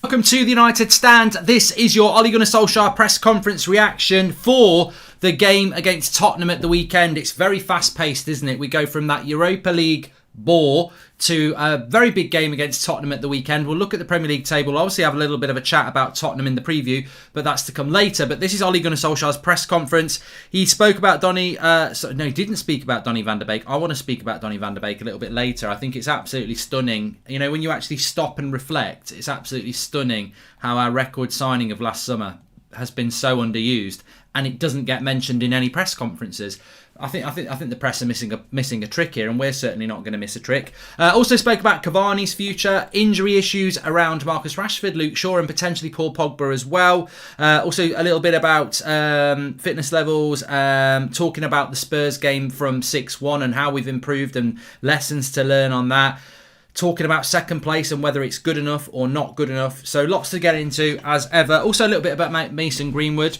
Welcome to the United Stand. This is your Ole Gunnar Solskjaer press conference reaction for the game against Tottenham at the weekend. It's very fast-paced, isn't it? We go from that Europa League bore to a very big game against Tottenham at the weekend. We'll look at the Premier League table. We'll obviously have a little bit of a chat about Tottenham in the preview, but that's to come later. But this is Ole Gunnar Solskjaer's press conference. He spoke about Donny... no, he didn't speak about Donny van de Beek. I want to speak about Donny van de Beek a little bit later. I think it's absolutely stunning. You know, when you actually stop and reflect, it's absolutely stunning how our record signing of last summer has been so underused, and it doesn't get mentioned in any press conferences. I think the press are missing a trick here, and we're certainly not going to miss a trick. Also spoke about Cavani's future, injury issues around Marcus Rashford, Luke Shaw, and potentially Paul Pogba as well. Also a little bit about fitness levels, talking about the Spurs game from 6-1 and how we've improved and lessons to learn on that. Talking about second place and whether it's good enough or not good enough. So lots to get into as ever. Also a little bit about Mason Greenwood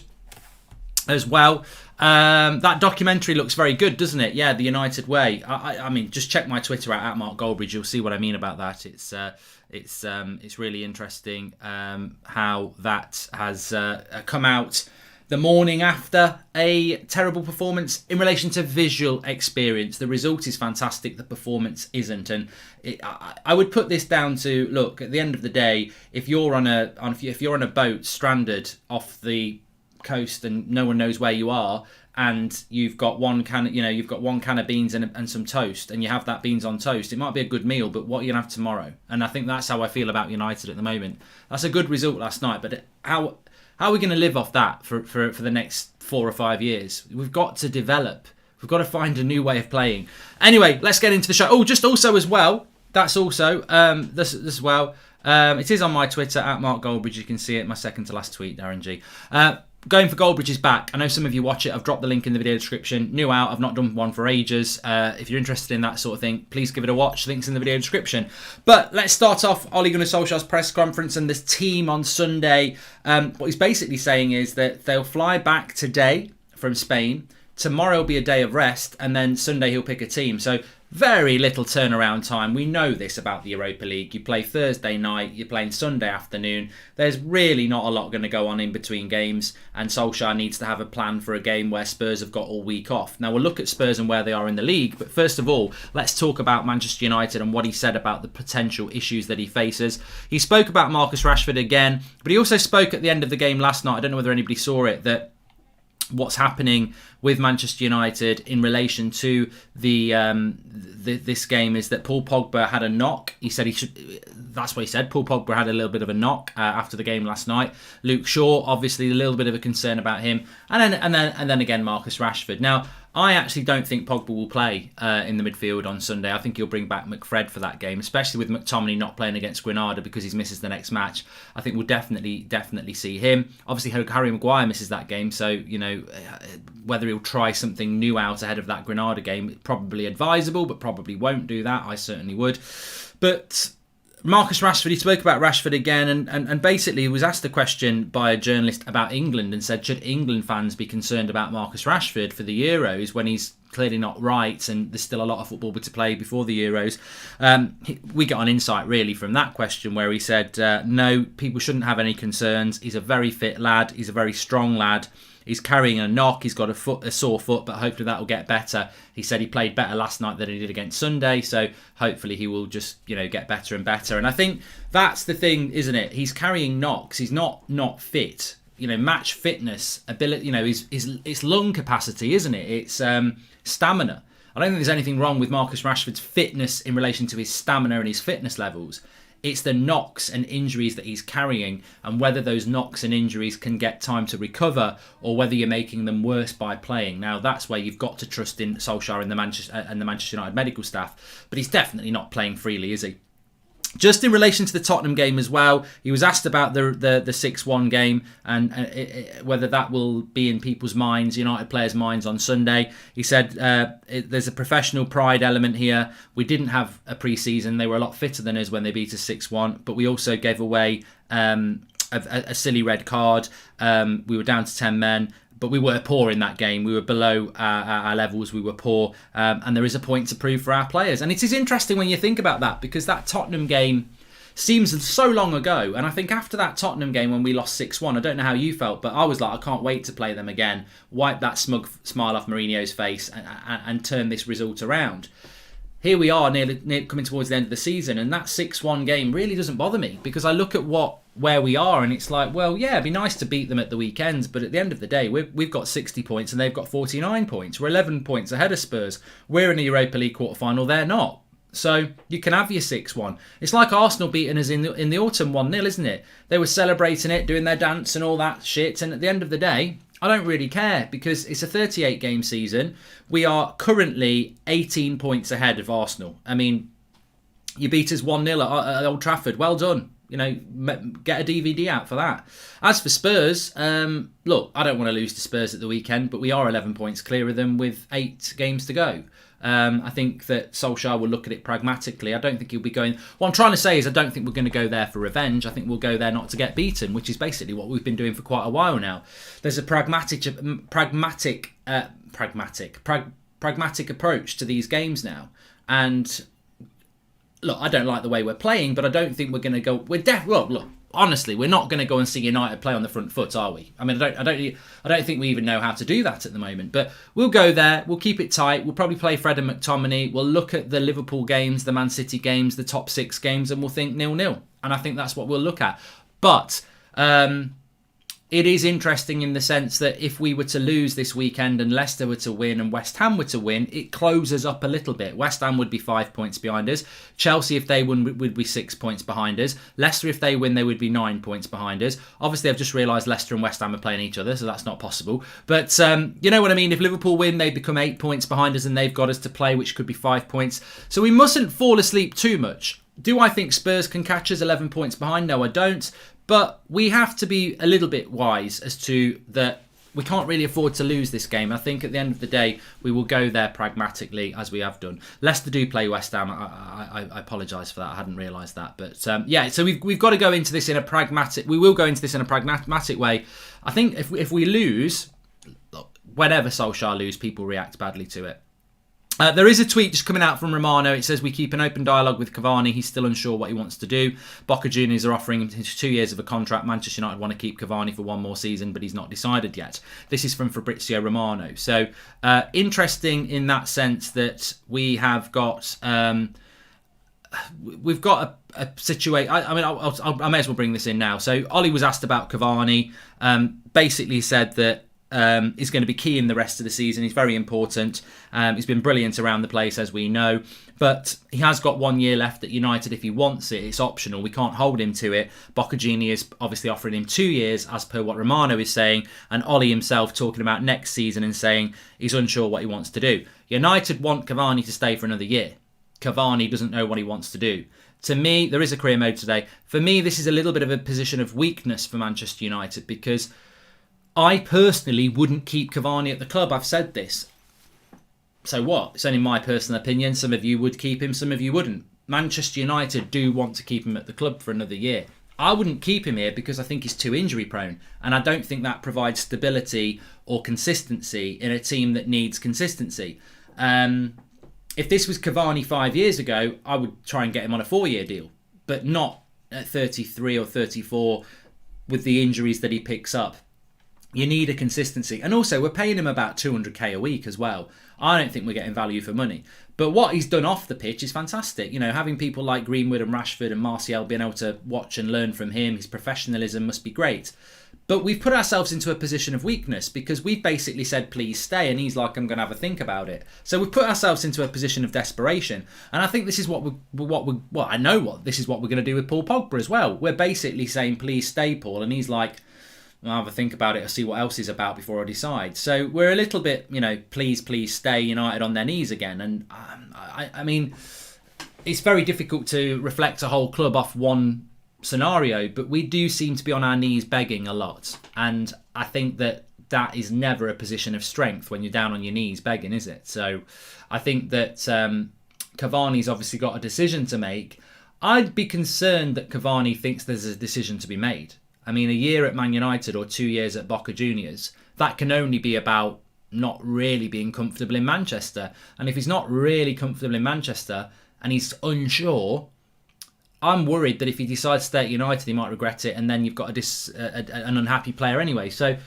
as well. That documentary looks very good, doesn't it? Yeah, The United Way. I mean, just check my Twitter out at Mark Goldbridge. You'll see what I mean about that. It's really interesting how that has come out the morning after a terrible performance in relation to visual experience. The result is fantastic, the performance isn't, and I would put this down to, look, at the end of the day, if you're on a boat stranded off the coast and no one knows where you are, and you've got one can of beans and some toast, and you have that beans on toast, it might be a good meal, but what are you gonna have tomorrow? And I think that's how I feel about United at the moment. That's a good result last night, but how are we going to live off that for the next 4 or 5 years? We've got to develop. We've got to find a new way of playing. Anyway, let's get into the show. Oh, just also as well, that's also this as well. It is on my Twitter at Mark Goldbridge. You can see it. My second to last tweet, Darren G. Going for Goldbridge is back. I know some of you watch it. I've dropped the link in the video description. New out. I've not done one for ages. If you're interested in that sort of thing, please give it a watch. Links in the video description. But let's start off Ole Gunnar Solskjaer's press conference and this team on Sunday. What he's basically saying is that they'll fly back today from Spain. Tomorrow will be a day of rest, and then Sunday he'll pick a team. So very little turnaround time. We know this about the Europa League. You play Thursday night, you're playing Sunday afternoon. There's really not a lot going to go on in between games, and Solskjaer needs to have a plan for a game where Spurs have got all week off. Now we'll look at Spurs and where they are in the league, but first of all, let's talk about Manchester United and what he said about the potential issues that he faces. He spoke about Marcus Rashford again, but he also spoke at the end of the game last night, I don't know whether anybody saw it, that what's happening with Manchester United in relation to this game is that Paul Pogba had a knock. He said that's what he said. Paul Pogba had a little bit of a knock after the game last night. Luke Shaw, obviously, a little bit of a concern about him, and then again Marcus Rashford. Now, I actually don't think Pogba will play in the midfield on Sunday. I think he'll bring back McFred for that game, especially with McTominay not playing against Granada because he misses the next match. I think we'll definitely see him. Obviously, Harry Maguire misses that game, so you know whether he'll try something new out ahead of that Granada game, probably advisable, but probably won't do that. I certainly would. But Marcus Rashford, he spoke about Rashford again, and basically he was asked a question by a journalist about England and said, should England fans be concerned about Marcus Rashford for the Euros when he's clearly not right and there's still a lot of football to play before the Euros? We got an insight really from that question where he said, no, people shouldn't have any concerns. He's a very fit lad. He's a very strong lad. He's carrying a knock. He's got a sore foot, but hopefully that will get better. He said he played better last night than he did against Sunday, so hopefully he will just, get better and better. And I think that's the thing, isn't it? He's carrying knocks. He's not fit. Match fitness, ability. It's lung capacity, isn't it? It's stamina. I don't think there's anything wrong with Marcus Rashford's fitness in relation to his stamina and his fitness levels. It's the knocks and injuries that he's carrying, and whether those knocks and injuries can get time to recover or whether you're making them worse by playing. Now, that's where you've got to trust in Solskjaer and the Manchester United medical staff. But he's definitely not playing freely, is he? Just in relation to the Tottenham game as well, he was asked about the 6-1 game and whether that will be in people's minds, United players' minds on Sunday. He said there's a professional pride element here. We didn't have a pre-season. They were a lot fitter than us when they beat us 6-1, but we also gave away a silly red card. We were down to 10 men. But we were poor in that game. We were below our levels. We were poor. And there is a point to prove for our players. And it is interesting when you think about that, because that Tottenham game seems so long ago. And I think after that Tottenham game when we lost 6-1, I don't know how you felt, but I was like, I can't wait to play them again, wipe that smug smile off Mourinho's face and turn this result around. Here we are, nearly coming towards the end of the season, and that 6-1 game really doesn't bother me, because I look at where we are, and it's like, well, yeah, it'd be nice to beat them at the weekends, but at the end of the day, we've got 60 points and they've got 49 points. We're 11 points ahead of Spurs. We're in the Europa League quarter-final, they're not. So you can have your 6-1. It's like Arsenal beating us in the autumn 1-0, isn't it? They were celebrating it, doing their dance and all that shit, and at the end of the day, I don't really care, because it's a 38-game season. We are currently 18 points ahead of Arsenal. I mean, you beat us 1-0 at Old Trafford. Well done. You know, get a DVD out for that. As for Spurs, look, I don't want to lose to Spurs at the weekend, but we are 11 points clear of them with 8 games to go. I think that Solskjaer will look at it pragmatically. I don't think he'll be going... What I'm trying to say is I don't think we're going to go there for revenge. I think we'll go there not to get beaten, which is basically what we've been doing for quite a while now. There's a pragmatic approach to these games now. And look, I don't like the way we're playing, but I don't think we're going to go... Look, honestly, we're not going to go and see United play on the front foot, are we? I mean, I don't think we even know how to do that at the moment. But we'll go there. We'll keep it tight. We'll probably play Fred and McTominay. We'll look at the Liverpool games, the Man City games, the top 6 games, and we'll think 0-0. And I think that's what we'll look at. But it is interesting in the sense that if we were to lose this weekend and Leicester were to win and West Ham were to win, it closes up a little bit. West Ham would be 5 points behind us. Chelsea, if they win, would be 6 points behind us. Leicester, if they win, they would be 9 points behind us. Obviously, I've just realised Leicester and West Ham are playing each other, so that's not possible. But you know what I mean? If Liverpool win, they become 8 points behind us and they've got us to play, which could be 5 points. So we mustn't fall asleep too much. Do I think Spurs can catch us 11 points behind? No, I don't. But we have to be a little bit wise as to that we can't really afford to lose this game. I think at the end of the day, we will go there pragmatically as we have done. Leicester do play West Ham. I apologise for that. I hadn't realised that. But yeah, so we've got to go into this in a pragmatic... We will go into this in a pragmatic way. I think if we lose, whenever Solskjaer lose, people react badly to it. There is a tweet just coming out from Romano. It says, we keep an open dialogue with Cavani. He's still unsure what he wants to do. Boca Juniors are offering him 2 years of a contract. Manchester United want to keep Cavani for 1 more season, but he's not decided yet. This is from Fabrizio Romano. So interesting in that sense that we have got... we've got a situation... I may as well bring this in now. So Ollie was asked about Cavani. Basically said that is going to be key in the rest of the season. He's very important. He's been brilliant around the place, as we know. But he has got 1 year left at United. If he wants it, it's optional. We can't hold him to it. Boccagini is obviously offering him 2 years, as per what Romano is saying. And Ollie himself talking about next season and saying he's unsure what he wants to do. United want Cavani to stay for another year. Cavani doesn't know what he wants to do. To me, there is a career mode today. For me, this is a little bit of a position of weakness for Manchester United, because I personally wouldn't keep Cavani at the club. I've said this. So what? It's only my personal opinion. Some of you would keep him, some of you wouldn't. Manchester United do want to keep him at the club for another year. I wouldn't keep him here because I think he's too injury prone. And I don't think that provides stability or consistency in a team that needs consistency. If this was Cavani 5 years ago, I would try and get him on a 4-year deal. But not at 33 or 34 with the injuries that he picks up. You need a consistency. And also, we're paying him about 200k a week as well. I don't think we're getting value for money. But what he's done off the pitch is fantastic. You know, having people like Greenwood and Rashford and Martial being able to watch and learn from him, his professionalism must be great. But we've put ourselves into a position of weakness because we've basically said, please stay. And he's like, I'm going to have a think about it. So we've put ourselves into a position of desperation. And I think this is I know this is what we're going to do with Paul Pogba as well. We're basically saying, please stay, Paul. And he's like, I'll have a think about it or see what else he's about before I decide. So we're a little bit, please stay, United on their knees again. And I mean, it's very difficult to reflect a whole club off one scenario, but we do seem to be on our knees begging a lot. And I think that is never a position of strength when you're down on your knees begging, is it? So I think that Cavani's obviously got a decision to make. I'd be concerned that Cavani thinks there's a decision to be made. I mean, a year at Man United or 2 years at Boca Juniors, that can only be about not really being comfortable in Manchester. And if he's not really comfortable in Manchester and he's unsure, I'm worried that if he decides to stay at United, he might regret it, and then you've got an unhappy player anyway. So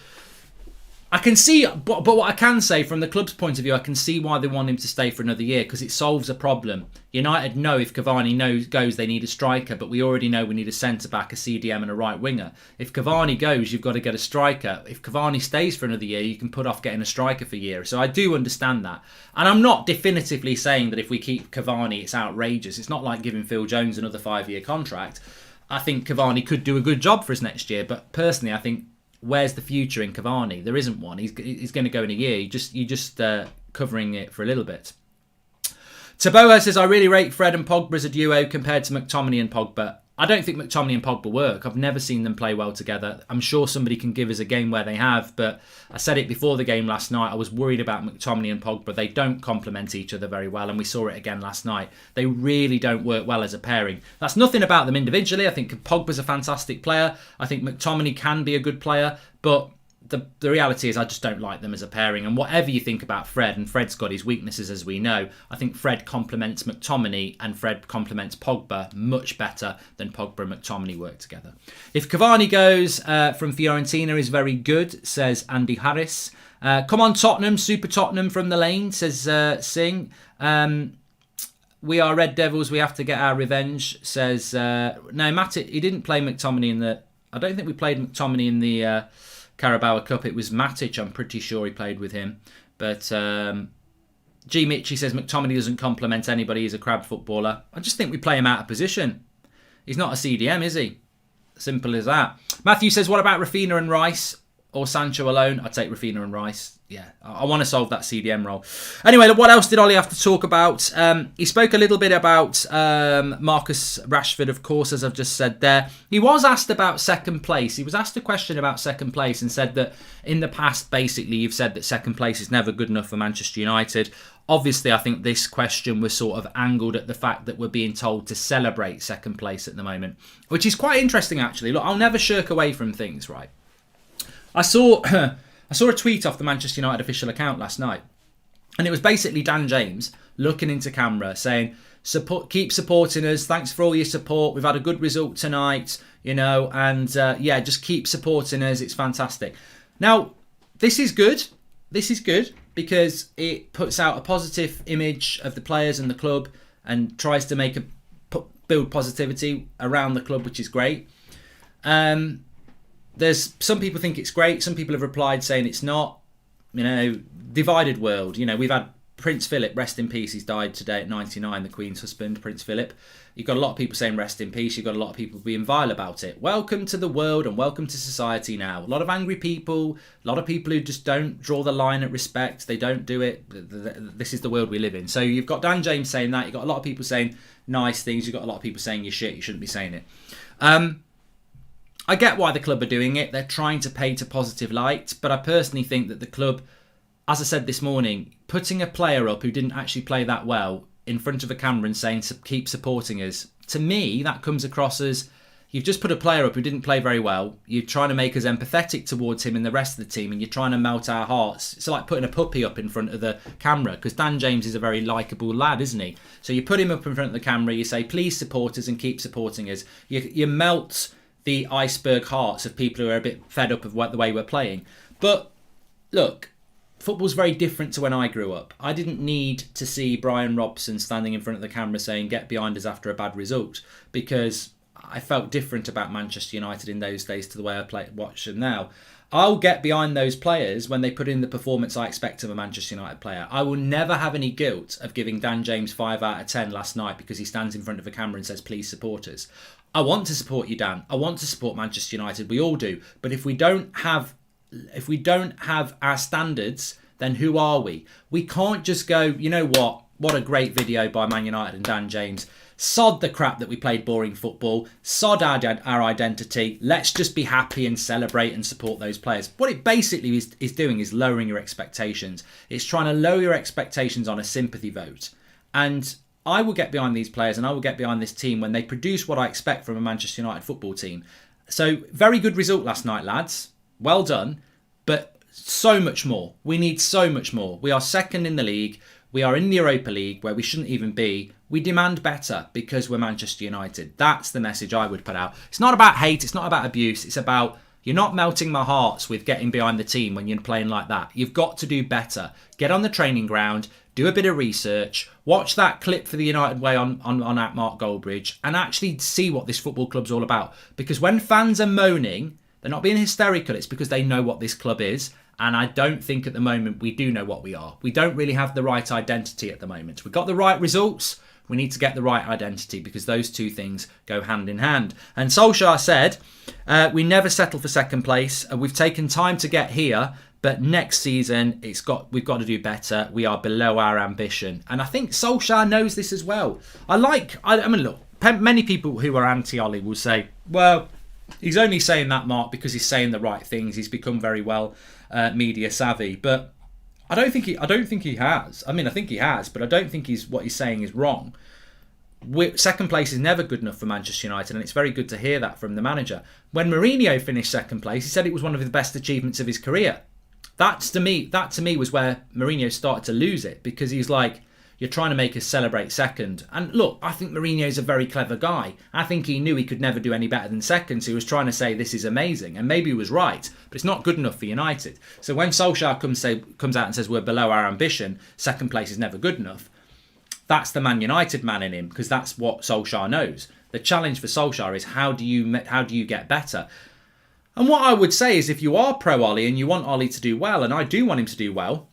I can see, but what I can say from the club's point of view, I can see why they want him to stay for another year, because it solves a problem. United know if Cavani goes, they need a striker, but we already know we need a centre-back, a CDM and a right winger. If Cavani goes, you've got to get a striker. If Cavani stays for another year, you can put off getting a striker for a year. So I do understand that. And I'm not definitively saying that if we keep Cavani, it's outrageous. It's not like giving Phil Jones another 5-year contract. I think Cavani could do a good job for us next year, but personally, I think, where's the future in Cavani? There isn't one. He's going to go in a year. You're just covering it for a little bit. Taboa says, I really rate Fred and Pogba as a duo compared to McTominay and Pogba. I don't think McTominay and Pogba work. I've never seen them play well together. I'm sure somebody can give us a game where they have, but I said it before the game last night. I was worried about McTominay and Pogba. They don't complement each other very well, and we saw it again last night. They really don't work well as a pairing. That's nothing about them individually. I think Pogba's a fantastic player. I think McTominay can be a good player, but the reality is I just don't like them as a pairing. And whatever you think about Fred, and Fred's got his weaknesses as we know, I think Fred complements McTominay and Fred complements Pogba much better than Pogba and McTominay work together. If Cavani goes from Fiorentina is very good, says Andy Harris. Come on Tottenham, Super Tottenham from the lane, says Singh. We are Red Devils, we have to get our revenge, says... no, Matic, he didn't play McTominay in the... I don't think we played McTominay in the... Carabao Cup. It was Matic, I'm pretty sure he played with him. But G. Mitchie says McTominay doesn't complement anybody. He's a crab footballer. I just think we play him out of position. He's not a CDM, is he? Simple as that. Matthew says, what about Rafinha and Rice or Sancho alone? I'd take Rafinha and Rice. Yeah, I want to solve that CDM role. Anyway, what else did Ollie have to talk about? He spoke a little bit about Marcus Rashford, of course, as I've just said there. He was asked about second place. He was asked a question about second place and said that in the past, basically, you've said that second place is never good enough for Manchester United. Obviously, I think this question was sort of angled at the fact that we're being told to celebrate second place at the moment, which is quite interesting, actually. Look, I'll never shirk away from things, right? I saw a tweet off the Manchester United official account last night, and it was basically Dan James looking into camera saying, keep supporting us, thanks for all your support, we've had a good result tonight, and just keep supporting us, it's fantastic. Now, this is good because it puts out a positive image of the players and the club and tries to build positivity around the club, which is great. There's some people think it's great. Some people have replied saying it's not. Divided world. We've had Prince Philip, rest in peace. He's died today at 99. The Queen's husband, Prince Philip. You've got a lot of people saying rest in peace. You've got a lot of people being vile about it. Welcome to the world and welcome to society now. A lot of angry people. A lot of people who just don't draw the line at respect. They don't do it. This is the world we live in. So you've got Dan James saying that. You've got a lot of people saying nice things. You've got a lot of people saying you're shit. You shouldn't be saying it. I get why the club are doing it. They're trying to paint a positive light. But I personally think that the club, as I said this morning, putting a player up who didn't actually play that well in front of a camera and saying keep supporting us, to me, that comes across as you've just put a player up who didn't play very well. You're trying to make us empathetic towards him and the rest of the team, and you're trying to melt our hearts. It's like putting a puppy up in front of the camera, because Dan James is a very likeable lad, isn't he? So you put him up in front of the camera, you say, please support us and keep supporting us. You melt the iceberg hearts of people who are a bit fed up of the way we're playing. But look, football's very different to when I grew up. I didn't need to see Brian Robson standing in front of the camera saying get behind us after a bad result, because I felt different about Manchester United in those days to the way I watch them now. I'll get behind those players when they put in the performance I expect of a Manchester United player. I will never have any guilt of giving Dan James 5 out of 10 last night because he stands in front of a camera and says, please support us. I want to support you, Dan. I want to support Manchester United. We all do. But if we don't have our standards, then who are we? We can't just go, you know what? What a great video by Man United and Dan James. Sod the crap that we played boring football. Sod our identity. Let's just be happy and celebrate and support those players. What it basically is doing is lowering your expectations. It's trying to lower your expectations on a sympathy vote. And I will get behind these players and I will get behind this team when they produce what I expect from a Manchester United football team. So, very good result last night, lads. Well done. But so much more. We need so much more. We are second in the league. We are in the Europa League, where we shouldn't even be. We demand better because we're Manchester United. That's the message I would put out. It's not about hate. It's not about abuse. It's about, you're not melting my hearts with getting behind the team when you're playing like that. You've got to do better. Get on the training ground, do a bit of research, watch that clip for the United Way on at Mark Goldbridge, and actually see what this football club's all about. Because when fans are moaning, they're not being hysterical. It's because they know what this club is. And I don't think at the moment we do know what we are. We don't really have the right identity at the moment. We've got the right results. We need to get the right identity, because those two things go hand in hand. And Solskjaer said, we never settle for second place. We've taken time to get here, but next season we've got to do better. We are below our ambition. And I think Solskjaer knows this as well. I mean, look, many people who are anti-Ollie will say, well, he's only saying that, Mark, because he's saying the right things. He's become very well media savvy. But I don't think he has. I mean, I think he has, but I don't think what he's saying is wrong. Second place is never good enough for Manchester United, and it's very good to hear that from the manager. When Mourinho finished second place, he said it was one of the best achievements of his career. That to me was where Mourinho started to lose it, because he's like, you're trying to make us celebrate second. And look, I think Mourinho's a very clever guy. I think he knew he could never do any better than second, so he was trying to say this is amazing. And maybe he was right, but it's not good enough for United. So when Solskjaer comes out and says we're below our ambition, second place is never good enough, that's the Man United man in him, because that's what Solskjaer knows. The challenge for Solskjaer is how do you get better? And what I would say is, if you are pro Ollie and you want Ollie to do well, and I do want him to do well,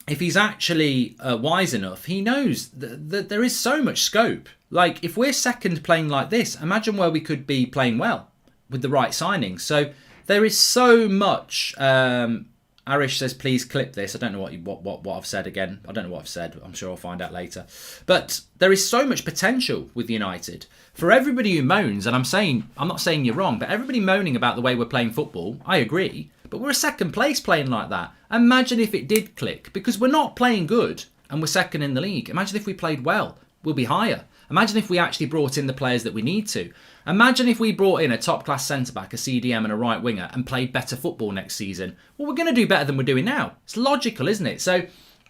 if he's actually wise enough, he knows that there is so much scope. Like, if we're second playing like this, imagine where we could be playing well with the right signings. So there is so much. Arish says, please clip this. I don't know what I've said again. I don't know what I've said. I'm sure I'll find out later. But there is so much potential with United. For everybody who moans, and I'm not saying you're wrong, but everybody moaning about the way we're playing football, I agree. But we're a second place playing like that. Imagine if it did click, because we're not playing good and we're second in the league. Imagine if we played well, we'll be higher. Imagine if we actually brought in the players that we need to. Imagine if we brought in a top-class centre-back, a CDM and a right winger, and played better football next season. Well, we're going to do better than we're doing now. It's logical, isn't it? So,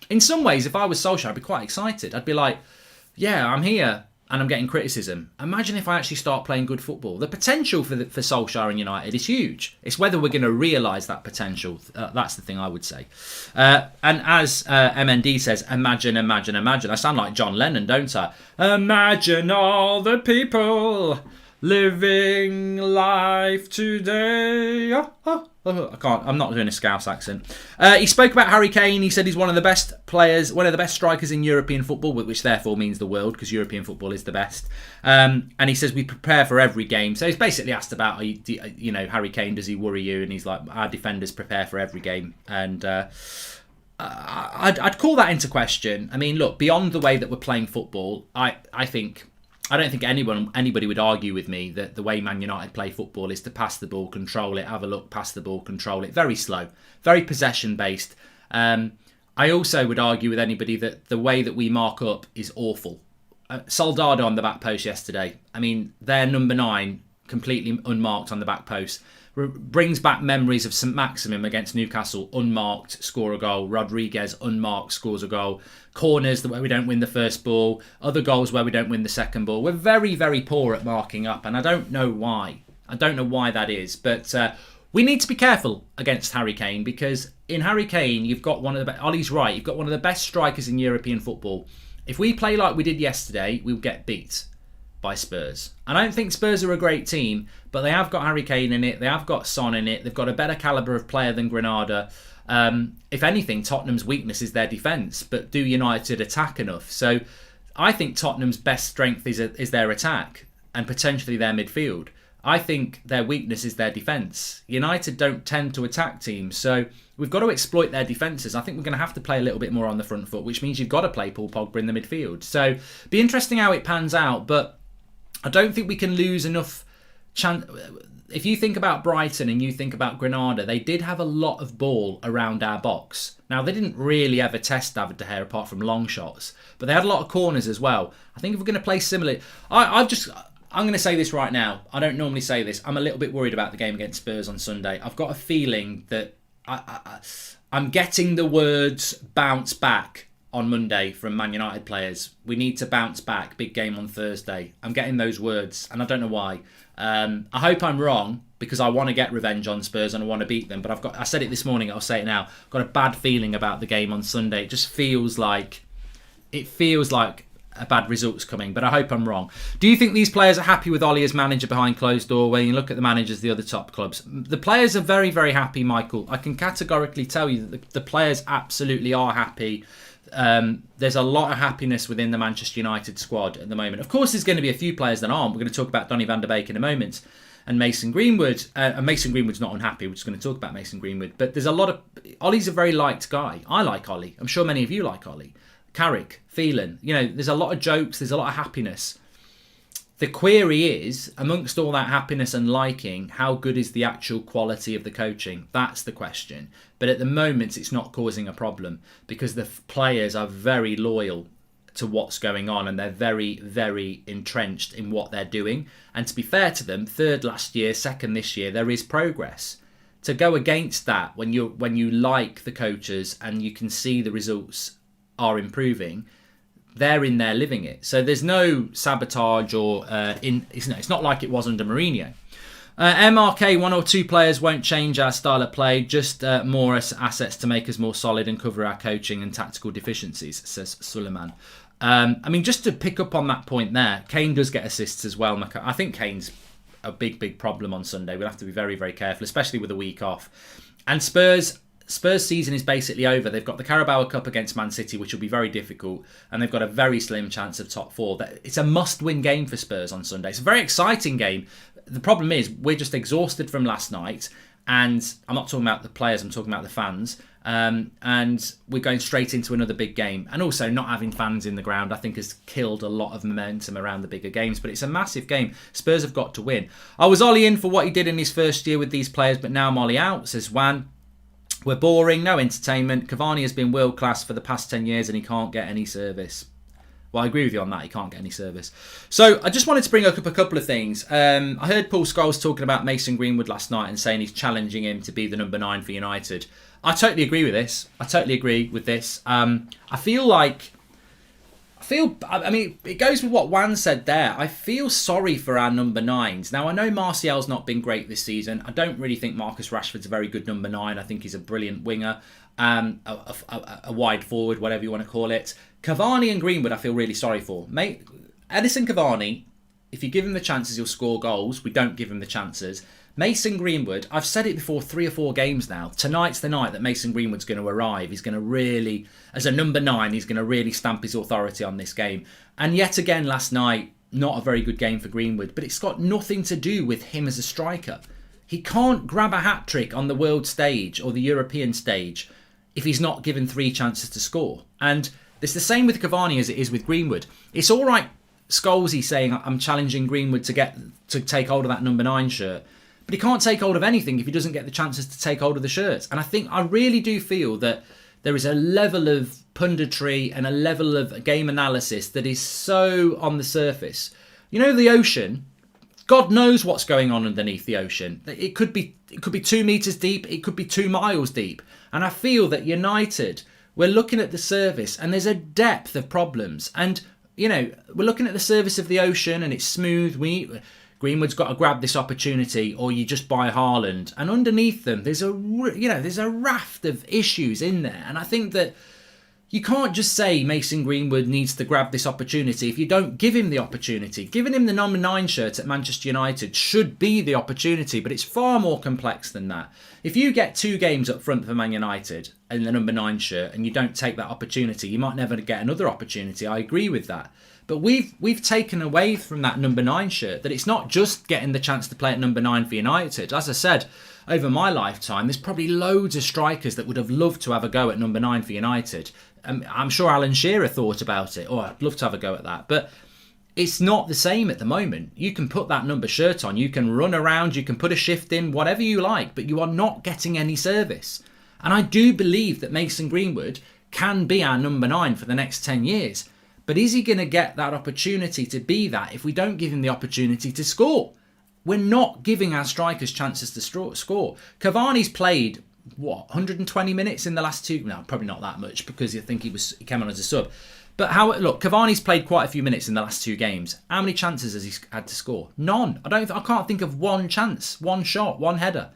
in some ways, if I was Solskjaer, I'd be quite excited. I'd be like, yeah, I'm here and I'm getting criticism. Imagine if I actually start playing good football. The potential for Solskjaer and United is huge. It's whether we're going to realise that potential. That's the thing I would say. And as MND says, imagine. I sound like John Lennon, don't I? Imagine all the people living life today. I can't. I'm not doing a Scouse accent. He spoke about Harry Kane. He said he's one of the best players, one of the best strikers in European football, which therefore means the world, because European football is the best. And he says we prepare for every game. So he's basically asked about, Harry Kane, does he worry you? And he's like, our defenders prepare for every game. And I'd call that into question. I mean, look, beyond the way that we're playing football, I don't think anybody would argue with me that the way Man United play football is to pass the ball, control it, have a look, pass the ball, control it. Very slow, very possession-based. I also would argue with anybody that the way that we mark up is awful. Soldado on the back post yesterday. I mean, their number 9, completely unmarked on the back post. Brings back memories of St Maximin against Newcastle, unmarked, score a goal. Rodriguez, unmarked, scores a goal. Corners where we don't win the first ball. Other goals where we don't win the second ball. We're very, very poor at marking up, and I don't know why. I don't know why that is, but we need to be careful against Harry Kane, because in Harry Kane, you've got one of the Ollie's right. You've got one of the best strikers in European football. If we play like we did yesterday, we'll get beat by Spurs. And I don't think Spurs are a great team, but they have got Harry Kane in it. They have got Son in it. They've got a better calibre of player than Granada. If anything, Tottenham's weakness is their defence, but do United attack enough? So I think Tottenham's best strength is their attack and potentially their midfield. I think their weakness is their defence. United don't tend to attack teams, so we've got to exploit their defences. I think we're going to have to play a little bit more on the front foot, which means you've got to play Paul Pogba in the midfield. So be interesting how it pans out, but I don't think we can lose enough chance. If you think about Brighton and you think about Granada, they did have a lot of ball around our box. Now, they didn't really ever test David De Gea apart from long shots, but they had a lot of corners as well. I think if we're going to play similarly, I'm going to say this right now. I don't normally say this. I'm a little bit worried about the game against Spurs on Sunday. I've got a feeling that I'm getting the words bounce back on Monday from Man United players. We need to bounce back. Big game on Thursday. I'm getting those words, and I don't know why. I hope I'm wrong, because I want to get revenge on Spurs and I want to beat them. But I said it this morning, I'll say it now. I've got a bad feeling about the game on Sunday. It just feels like a bad result's coming, but I hope I'm wrong. Do you think these players are happy with Ollie as manager behind closed door? When you look at the managers of the other top clubs, the players are very, very happy, Michael. I can categorically tell you that the players absolutely are happy. There's a lot of happiness within the Manchester United squad at the moment. Of course, there's going to be a few players that aren't. We're going to talk about Donny van der Beek in a moment, and Mason Greenwood. And Mason Greenwood's not unhappy. We're just going to talk about Mason Greenwood. But there's a lot of... Ollie's a very liked guy. I like Ollie. I'm sure many of you like Ollie. Carrick, Phelan. There's a lot of jokes. There's a lot of happiness. The query is, amongst all that happiness and liking, how good is the actual quality of the coaching? That's the question. But at the moment, it's not causing a problem because the players are very loyal to what's going on and they're very, very entrenched in what they're doing. And to be fair to them, third last year, second this year, there is progress. To go against that when you like the coaches and you can see the results are improving, they're in there living it. So there's no sabotage or it's not like it was under Mourinho. MRK, one or two players won't change our style of play, just more assets to make us more solid and cover our coaching and tactical deficiencies, says Suleiman. Just to pick up on that point there, Kane does get assists as well. I think Kane's a big problem on Sunday. We'll have to be very, very careful, especially with a week off. And Spurs season is basically over. They've got the Carabao Cup against Man City, which will be very difficult, and they've got a very slim chance of top four. It's a must-win game for Spurs on Sunday. It's a very exciting game. The problem is we're just exhausted from last night, and I'm not talking about the players, I'm talking about the fans, and we're going straight into another big game. And also not having fans in the ground, I think, has killed a lot of momentum around the bigger games, but it's a massive game. Spurs have got to win. I was Ollie in for what he did in his first year with these players, but now I'm Ollie out, says Juan. We're boring, no entertainment. Cavani has been world class for the past 10 years and he can't get any service. Well, I agree with you on that. He can't get any service. So I just wanted to bring up a couple of things. I heard Paul Scholes talking about Mason Greenwood last night and saying he's challenging him to be the number 9 for United. I totally agree with this. It goes with what Juan said there. I feel sorry for our number 9s. Now, I know Martial's not been great this season. I don't really think Marcus Rashford's a very good number 9. I think he's a brilliant winger, a wide forward, whatever you want to call it. Cavani and Greenwood, I feel really sorry for. Mate, Edison Cavani, if you give him the chances, he'll score goals. We don't give him the chances. Mason Greenwood, I've said it before 3 or 4 games now. Tonight's the night that Mason Greenwood's going to arrive. He's going to really, as a number 9, he's going to really stamp his authority on this game. And yet again last night, not a very good game for Greenwood. But it's got nothing to do with him as a striker. He can't grab a hat-trick on the world stage or the European stage if he's not given 3 chances to score. And it's the same with Cavani as it is with Greenwood. It's all right, Scholesy saying, I'm challenging Greenwood to take hold of that number 9 shirt. But he can't take hold of anything if he doesn't get the chances to take hold of the shirts. And I really do feel that there is a level of punditry and a level of game analysis that is so on the surface. The ocean, God knows what's going on underneath the ocean. It could be 2 metres deep, it could be 2 miles deep. And I feel that United, we're looking at the surface and there's a depth of problems. And, we're looking at the surface of the ocean and it's smooth. Greenwood's got to grab this opportunity, or you just buy Haaland. And underneath them, there's a raft of issues in there. And I think that you can't just say Mason Greenwood needs to grab this opportunity if you don't give him the opportunity. Giving him the number 9 shirt at Manchester United should be the opportunity, but it's far more complex than that. If you get 2 games up front for Man United in the number 9 shirt and you don't take that opportunity, you might never get another opportunity. I agree with that. But we've taken away from that number 9 shirt that it's not just getting the chance to play at number 9 for United. As I said, over my lifetime, there's probably loads of strikers that would have loved to have a go at number 9 for United. I'm sure Alan Shearer thought about it. Oh, I'd love to have a go at that. But it's not the same at the moment. You can put that number shirt on, you can run around, you can put a shift in, whatever you like, but you are not getting any service. And I do believe that Mason Greenwood can be our number 9 for the next 10 years. But is he going to get that opportunity to be that if we don't give him the opportunity to score? We're not giving our strikers chances to score. Cavani's played what, 120 minutes in the last two? No, probably not that much because I think he came on as a sub. But look, Cavani's played quite a few minutes in the last two games. How many chances has he had to score? None. I can't think of one chance, one shot, one header.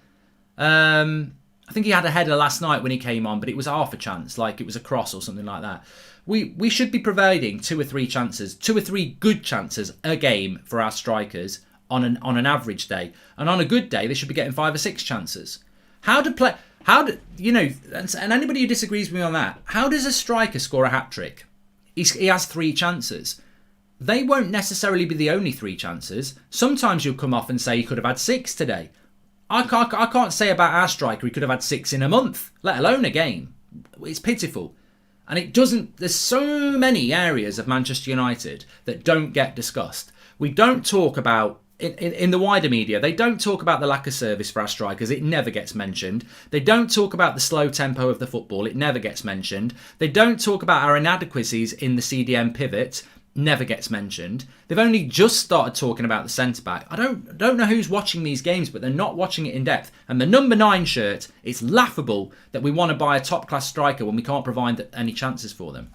I think he had a header last night when he came on, but it was half a chance, like it was a cross or something like that. We should be providing 2 or 3 chances, 2 or 3 good chances a game for our strikers on an average day, and on a good day they should be getting 5 or 6 chances. And anybody who disagrees with me on that, how does a striker score a hat-trick? He has 3 chances. They won't necessarily be the only 3 chances. Sometimes you'll come off and say he could have had 6 today. I can't say about our striker he could have had 6 in a month, let alone a game. It's pitiful. And there's so many areas of Manchester United that don't get discussed. We don't talk about, in the wider media, they don't talk about the lack of service for our strikers. It never gets mentioned. They don't talk about the slow tempo of the football. It never gets mentioned. They don't talk about our inadequacies in the CDM pivot. Never gets mentioned. They've only just started talking about the centre-back. I don't know who's watching these games, but they're not watching it in depth. And the number 9 shirt, it's laughable that we want to buy a top-class striker when we can't provide any chances for them.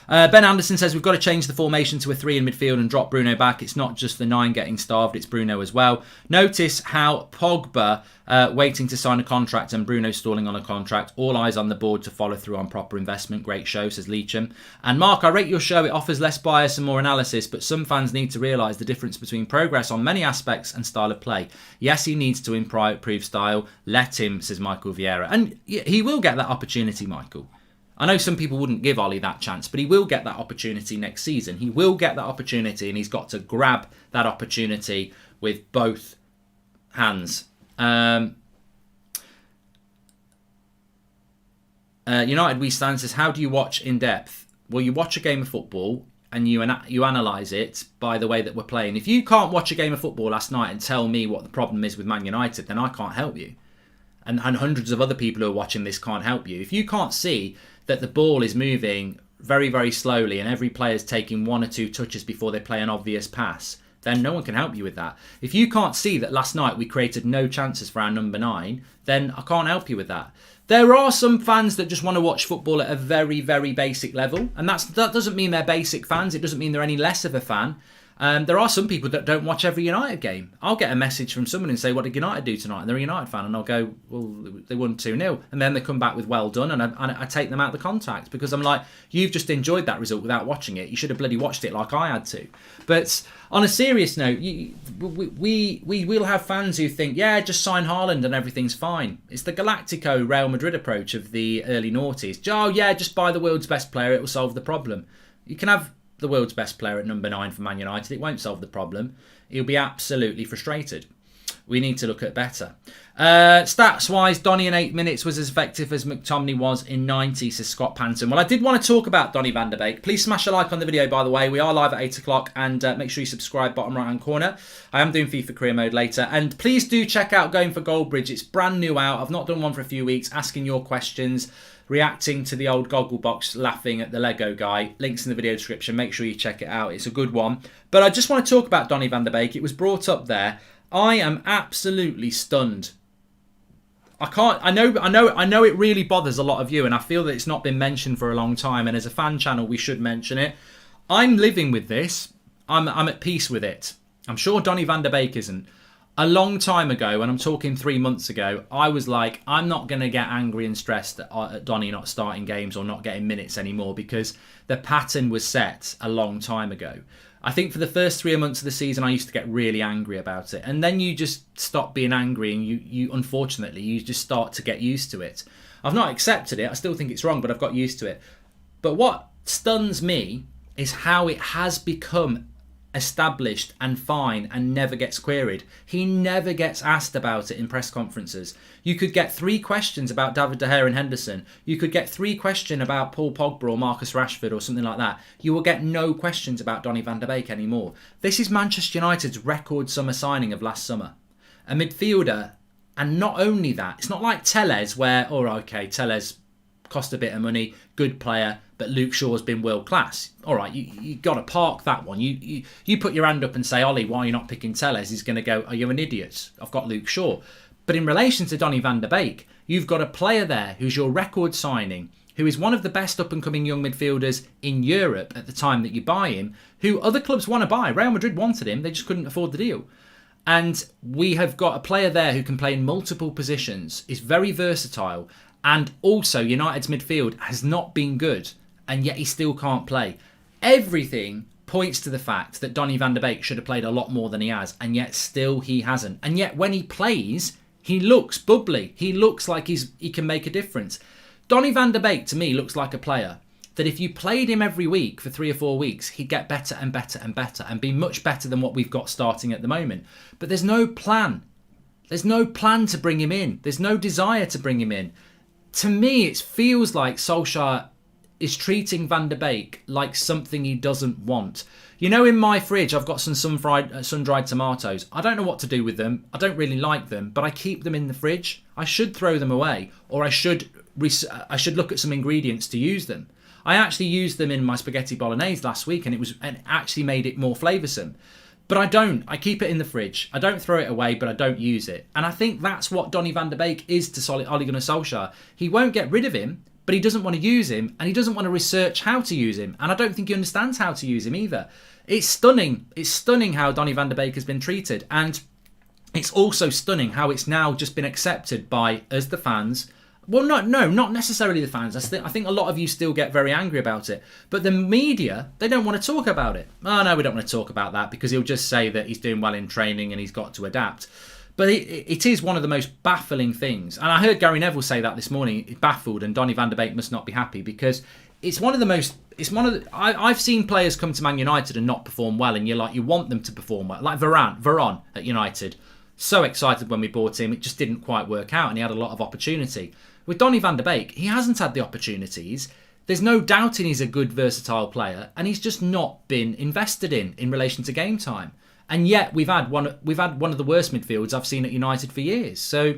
Ben Anderson says we've got to change the formation to a 3 in midfield and drop Bruno back. It's not just the 9 getting starved, it's Bruno as well. Notice how Pogba waiting to sign a contract and Bruno stalling on a contract. All eyes on the board to follow through on proper investment. Great show, says Leacham. And Mark, I rate your show. It offers less bias and more analysis, but some fans need to realise the difference between progress on many aspects and style of play. Yes, he needs to improve style. Let him, says Michael Vieira. And he will get that opportunity, Michael. I know some people wouldn't give Ollie that chance, but he will get that opportunity next season. He will get that opportunity, and he's got to grab that opportunity with both hands. United We Stand says, how do you watch in depth? Well, you watch a game of football and you analyse it by the way that we're playing. If you can't watch a game of football last night and tell me what the problem is with Man United, then I can't help you. And hundreds of other people who are watching this can't help you. If you can't see that the ball is moving very, very slowly and every player's taking 1 or 2 touches before they play an obvious pass, then no one can help you with that. If you can't see that last night we created no chances for our number 9, then I can't help you with that. There are some fans that just want to watch football at a very, very basic level. And that doesn't mean they're basic fans. It doesn't mean they're any less of a fan. There are some people that don't watch every United game. I'll get a message from someone and say, what did United do tonight? And they're a United fan. And I'll go, well, they won 2-0. And then they come back with well done. And I take them out of the contact because I'm like, you've just enjoyed that result without watching it. You should have bloody watched it like I had to. But on a serious note, we will have fans who think, yeah, just sign Haaland and everything's fine. It's the Galactico Real Madrid approach of the early noughties. Oh, yeah, just buy the world's best player. It will solve the problem. You can have the world's best player at number 9 for Man United. It won't solve the problem. He'll be absolutely frustrated. We need to look at better. Stats-wise, Donny in 8 minutes was as effective as McTominay was in 90, says Scott Panton. Well, I did want to talk about Donny van der Beek. Please smash a like on the video, by the way. We are live at 8 o'clock, and make sure you subscribe, bottom right-hand corner. I am doing FIFA Career Mode later. And please do check out Going for Goldbridge. It's brand new out. I've not done one for a few weeks, asking your questions, reacting to the old Gogglebox laughing at the Lego guy. Links in the video description. Make sure you check it out. It's a good one. But I just want to talk about Donny van der Beek. It was brought up there. I am absolutely stunned. I know it really bothers a lot of you, and I feel that it's not been mentioned for a long time, and as a fan channel we should mention it. I'm living with this. I'm at peace with it. I'm sure Donny van der Beek isn't. A long time ago, and I'm talking 3 months ago, I was like, I'm not going to get angry and stressed at Donny not starting games or not getting minutes anymore because the pattern was set a long time ago. I think for the first 3 months of the season, I used to get really angry about it. And then you just stop being angry and you unfortunately, you just start to get used to it. I've not accepted it. I still think it's wrong, but I've got used to it. But what stuns me is how it has become established and fine and never gets queried. He never gets asked about it in press conferences. You could get 3 questions about David De Gea and Henderson. You could get 3 questions about Paul Pogba or Marcus Rashford or something like that. You will get no questions about Donny van der Beek anymore. This is Manchester United's record summer signing of last summer. A midfielder, and not only that, it's not like Telles where, Telles cost a bit of money, good player, but Luke Shaw's been world class. All right, you got to park that one. You put your hand up and say, Ollie, why are you not picking Telles? He's going to go, are you an idiot? I've got Luke Shaw. But in relation to Donny van der Beek, you've got a player there who's your record signing, who is one of the best up-and-coming young midfielders in Europe at the time that you buy him, who other clubs want to buy. Real Madrid wanted him, they just couldn't afford the deal. And we have got a player there who can play in multiple positions, is very versatile, and also United's midfield has not been good, and yet he still can't play. Everything points to the fact that Donny van der Beek should have played a lot more than he has, and yet still he hasn't. And yet when he plays, he looks bubbly. He looks like he can make a difference. Donny van der Beek, to me, looks like a player that if you played him every week for 3 or 4 weeks, he'd get better and better and better and be much better than what we've got starting at the moment. But there's no plan. There's no plan to bring him in. There's no desire to bring him in. To me, it feels like Solskjaer is treating Van der Beek like something he doesn't want. You know, in my fridge, I've got some sun-dried tomatoes. I don't know what to do with them. I don't really like them, but I keep them in the fridge. I should throw them away, or I should look at some ingredients to use them. I actually used them in my spaghetti bolognese last week, and it actually made it more flavoursome. But I don't. I keep it in the fridge. I don't throw it away, but I don't use it. And I think that's what Donny van der Beek is to Ole Gunnar Solskjaer. He won't get rid of him, but he doesn't want to use him, and he doesn't want to research how to use him. And I don't think he understands how to use him either. It's stunning. It's stunning how Donny van der Beek has been treated. And it's also stunning how it's now just been accepted by us, the fans. Well, not necessarily the fans. I think a lot of you still get very angry about it. But the media, they don't want to talk about it. Oh, no, we don't want to talk about that because he'll just say that he's doing well in training and he's got to adapt. But it is one of the most baffling things. And I heard Gary Neville say that this morning. He's baffled, and Donny van der Beek must not be happy because it's one of the most... I've seen players come to Man United and not perform well, and you want them to perform well. Like Varane at United. So excited when we bought him. It just didn't quite work out, and he had a lot of opportunity. With Donny van der Beek, he hasn't had the opportunities. There's no doubting he's a good, versatile player, and he's just not been invested in relation to game time. And yet we've had one of the worst midfields I've seen at United for years. So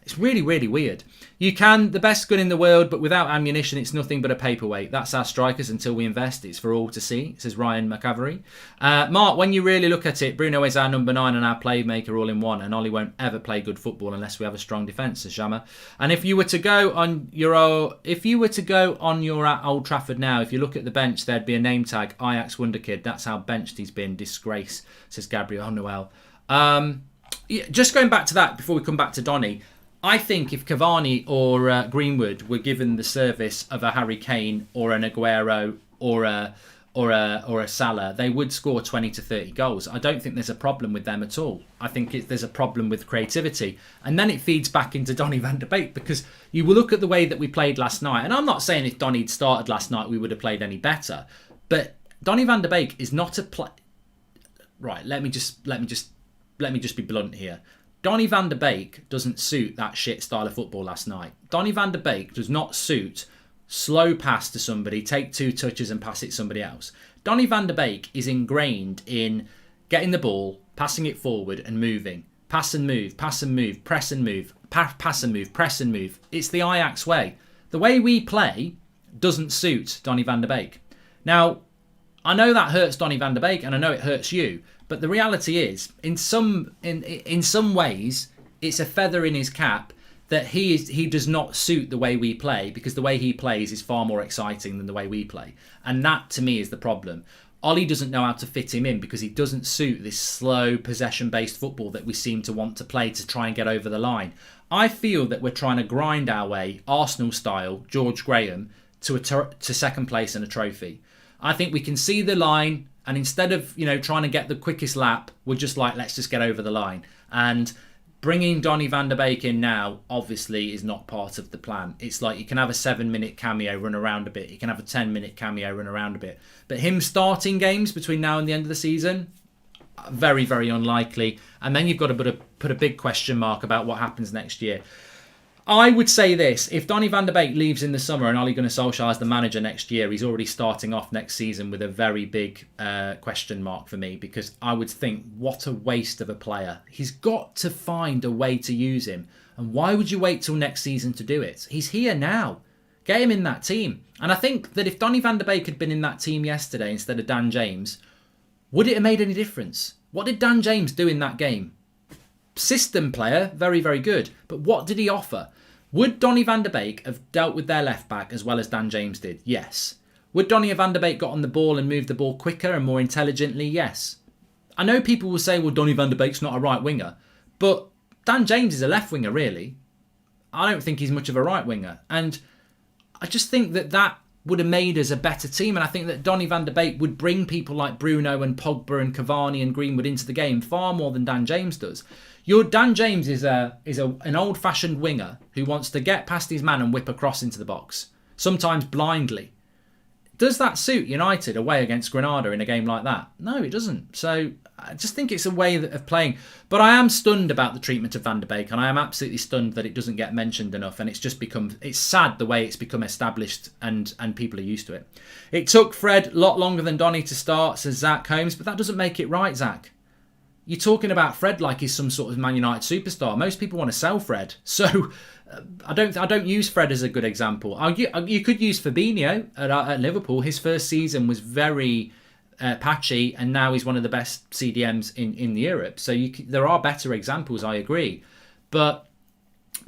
it's really, really weird. The best gun in the world, but without ammunition, it's nothing but a paperweight. That's our strikers until we invest. It's for all to see, says Ryan McAvery. Mark, when you really look at it, Bruno is our number 9 and our playmaker all in one, and Ollie won't ever play good football unless we have a strong defence, says Jama. And if you were to go on your at Old Trafford now, if you look at the bench, there'd be a name tag, Ajax Wonderkid. That's how benched he's been. Disgrace, says Gabriel Noel. Just going back to that before we come back to Donny. I think if Cavani or Greenwood were given the service of a Harry Kane or an Aguero or a Salah, they would score 20 to 30 goals. I don't think there's a problem with them at all. I think there's a problem with creativity. And then it feeds back into Donny van der Beek because you will look at the way that we played last night. And I'm not saying if Donny had started last night, we would have played any better. But Donny van der Beek is not a play... Right, let me just be blunt here. Donny van der Beek doesn't suit that shit style of football last night. Donny van der Beek does not suit slow pass to somebody, take 2 touches and pass it to somebody else. Donny van der Beek is ingrained in getting the ball, passing it forward and moving. Pass and move, pass and move, press and move, pass and move, press and move. It's the Ajax way. The way we play doesn't suit Donny van der Beek. Now, I know that hurts Donny van der Beek and I know it hurts you. But the reality is, in some ways, it's a feather in his cap that he does not suit the way we play because the way he plays is far more exciting than the way we play. And that, to me, is the problem. Ollie doesn't know how to fit him in because he doesn't suit this slow, possession-based football that we seem to want to play to try and get over the line. I feel that we're trying to grind our way, Arsenal-style, George Graham, to second place and a trophy. I think we can see the line... And instead of, trying to get the quickest lap, we're just like, let's just get over the line. And bringing Donny van der Beek in now, obviously, is not part of the plan. It's like you can have a 7-minute cameo, run around a bit. You can have a 10-minute cameo, run around a bit. But him starting games between now and the end of the season, very, very unlikely. And then you've got to put a big question mark about what happens next year. I would say this, if Donny van der Beek leaves in the summer and Ole Gunnar Solskjaer is the manager next year, he's already starting off next season with a very big question mark for me because I would think, what a waste of a player. He's got to find a way to use him. And why would you wait till next season to do it? He's here now. Get him in that team. And I think that if Donny van der Beek had been in that team yesterday instead of Dan James, would it have made any difference? What did Dan James do in that game? system player, very, very good. But what did he offer? Would Donny van de Beek have dealt with their left back as well as Dan James did? Yes. Would Donny van de Beek got on the ball and moved the ball quicker and more intelligently? Yes. I know people will say, well, Donny van de Beek's not a right winger. But Dan James is a left winger, really. I don't think he's much of a right winger. And I just think that would have made us a better team. And I think that Donny van de Beek would bring people like Bruno and Pogba and Cavani and Greenwood into the game far more than Dan James does. Your Dan James is an old-fashioned winger who wants to get past his man and whip a cross into the box, sometimes blindly. Does that suit United away against Granada in a game like that? No, it doesn't. So I just think it's a way of playing. But I am stunned about the treatment of Van de Beek, and I am absolutely stunned that it doesn't get mentioned enough. And it's sad the way it's become established and people are used to it. It took Fred a lot longer than Donny to start, says Zach Holmes, but that doesn't make it right, Zach. You're talking about Fred like he's some sort of Man United superstar. Most people want to sell Fred. So I don't use Fred as a good example. You could use Fabinho at Liverpool. His first season was very patchy, and now he's one of the best CDMs in Europe. So there are better examples, I agree. But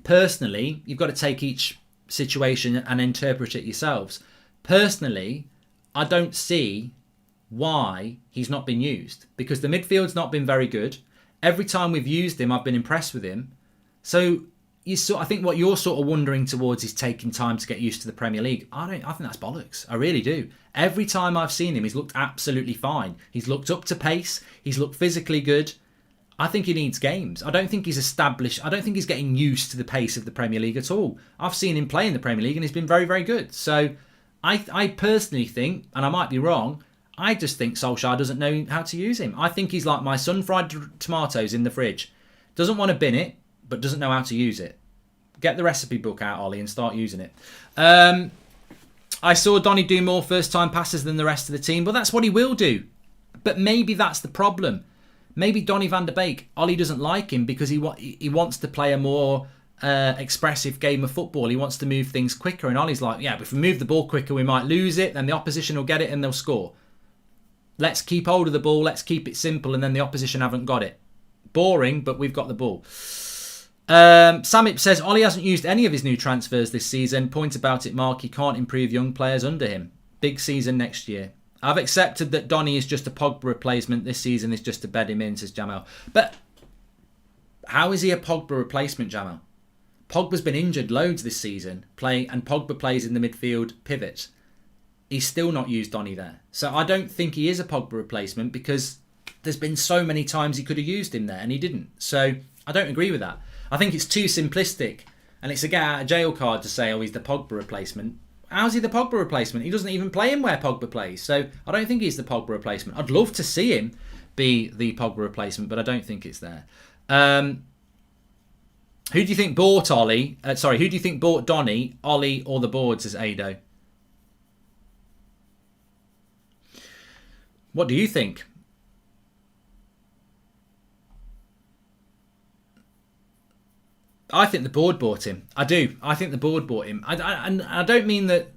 personally, you've got to take each situation and interpret it yourselves. Personally, I don't see why he's not been used, because the midfield's not been very good. Every time we've used him, I've been impressed with him. So I think what you're sort of wondering towards is taking time to get used to the Premier League. I think that's bollocks. I really do. Every time I've seen him, he's looked absolutely fine. He's looked up to pace. He's looked physically good. I think he needs games. I don't think he's established. I don't think he's getting used to the pace of the Premier League at all. I've seen him play in the Premier League and he's been very, very good. So I personally think, and I might be wrong, I just think Solskjaer doesn't know how to use him. I think he's like my sun-fried tomatoes in the fridge. Doesn't want to bin it, but doesn't know how to use it. Get the recipe book out, Ollie, and start using it. I saw Donny do more first-time passes than the rest of the team, but that's what he will do. But maybe that's the problem. Maybe Donny van de Beek, Ollie doesn't like him because he wants to play a more expressive game of football. He wants to move things quicker, and Ollie's like, yeah, but if we move the ball quicker, we might lose it, then the opposition will get it and they'll score. Let's keep hold of the ball, let's keep it simple, and then the opposition haven't got it. Boring, but we've got the ball. Samip says, Ollie hasn't used any of his new transfers this season. Point about it, Mark, he can't improve young players under him. Big season next year. I've accepted that Donny is just a Pogba replacement. This season is just to bed him in, says Jamal. But how is he a Pogba replacement, Jamal? Pogba's been injured loads this season, and Pogba plays in the midfield pivot. He's still not used Donny there. So I don't think he is a Pogba replacement because there's been so many times he could have used him there and he didn't. So I don't agree with that. I think it's too simplistic, and it's a get out of jail card to say, oh, he's the Pogba replacement. How's he the Pogba replacement? He doesn't even play him where Pogba plays. So I don't think he's the Pogba replacement. I'd love to see him be the Pogba replacement, but I don't think it's there. Who do you think bought Ollie? Who do you think bought Donny, Ollie, or the board, says Ado? What do you think? I think the board bought him. I do. I think the board bought him. I don't mean that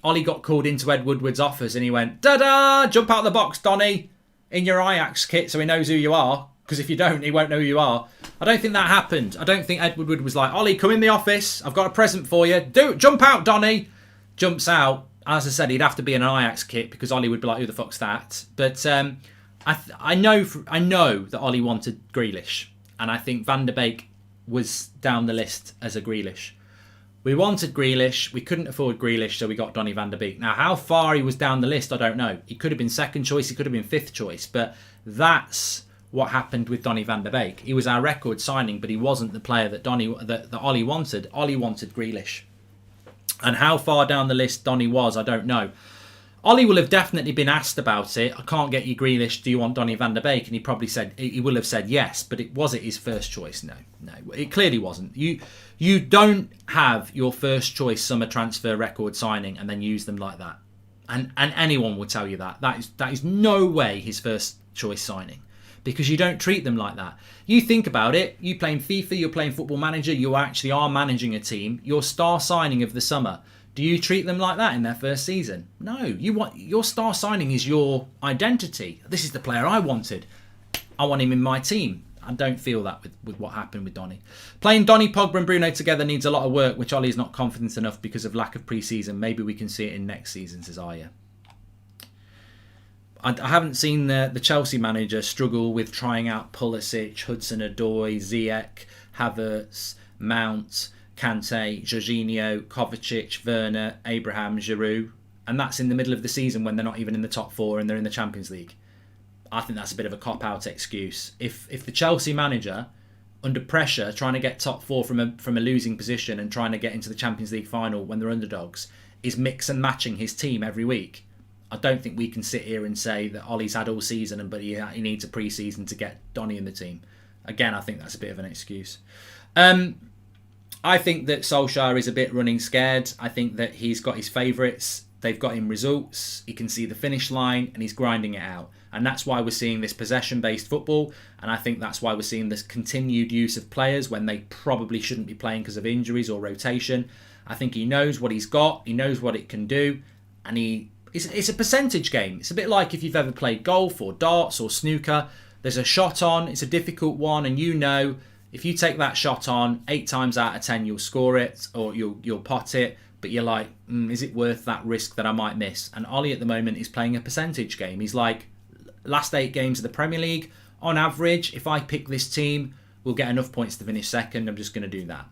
Ollie got called into Ed Woodward's office and he went, da-da, jump out of the box, Donny, in your Ajax kit so he knows who you are. Because if you don't, he won't know who you are. I don't think that happened. I don't think Ed Woodward was like, Ollie, come in the office. I've got a present for you. Jump out, Donny. Jumps out. As I said, he'd have to be in an Ajax kit because Ollie would be like, who the fuck's that? But I know that Ollie wanted Grealish. And I think Van de Beek was down the list as a Grealish. We wanted Grealish. We couldn't afford Grealish, so we got Donny van de Beek. Now, how far he was down the list, I don't know. He could have been second choice. He could have been fifth choice. But that's what happened with Donny van de Beek. He was our record signing, but he wasn't the player that Ollie wanted. Ollie wanted Grealish. And how far down the list Donny was, I don't know. Ollie will have definitely been asked about it. I can't get you Grealish. Do you want Donny van de Beek? And he will have said yes, but was it his first choice? No, it clearly wasn't. You don't have your first choice summer transfer record signing and then use them like that. And anyone will tell you that. That is no way his first choice signing. Because you don't treat them like that. You think about it, you playing FIFA, you're playing Football Manager, you actually are managing a team. Your star signing of the summer, do you treat them like that in their first season? No, your star signing is your identity. This is the player I wanted. I want him in my team. I don't feel that with what happened with Donny. Playing Donny, Pogba and Bruno together needs a lot of work, which Ollie's not confident enough because of lack of pre-season. Maybe we can see it in next season, says Aya. I haven't seen the Chelsea manager struggle with trying out Pulisic, Hudson-Odoi, Ziyech, Havertz, Mount, Kante, Jorginho, Kovacic, Werner, Abraham, Giroud. And that's in the middle of the season when they're not even in the top 4 and they're in the Champions League. I think that's a bit of a cop-out excuse. If the Chelsea manager, under pressure, trying to get top 4 from a losing position and trying to get into the Champions League final when they're underdogs, is mix and matching his team every week, I don't think we can sit here and say that Ollie's had all season but he needs a pre-season to get Donny in the team. Again, I think that's a bit of an excuse. I think that Solskjaer is a bit running scared. I think that he's got his favourites. They've got him results. He can see the finish line and he's grinding it out. And that's why we're seeing this possession-based football. And I think that's why we're seeing this continued use of players when they probably shouldn't be playing because of injuries or rotation. I think he knows what he's got. He knows what it can do. And it's a percentage game. It's a bit like if you've ever played golf or darts or snooker. There's a shot on. It's a difficult one. And you know if you take that shot on, 8 times out of 10 you'll score it or you'll pot it. But you're like, is it worth that risk that I might miss? And Ollie at the moment is playing a percentage game. He's like, last 8 games of the Premier League, on average, if I pick this team, we'll get enough points to finish second. I'm just going to do that.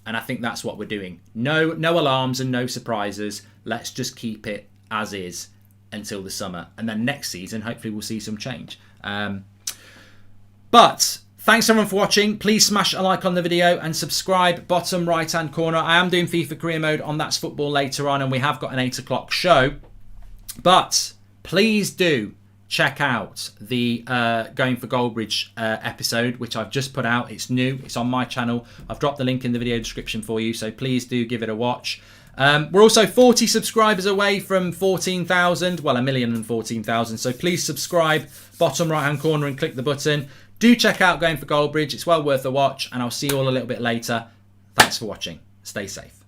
And I think that's what we're doing. No alarms and no surprises. Let's just keep it as is until the summer. And then next season, hopefully we'll see some change. But thanks everyone for watching. Please smash a like on the video and subscribe. Bottom right hand corner. I am doing FIFA career mode on That's Football later on, and we have got an 8 o'clock show. But please do check out the Going for Goldbridge episode, which I've just put out. It's new. It's on my channel. I've dropped the link in the video description for you, so please do give it a watch. We're also 40 subscribers away from 14,000. Well, 1,014,000. So please subscribe, bottom right hand corner, and click the button. Do check out Going for Goldbridge. It's well worth a watch, and I'll see you all a little bit later. Thanks for watching. Stay safe.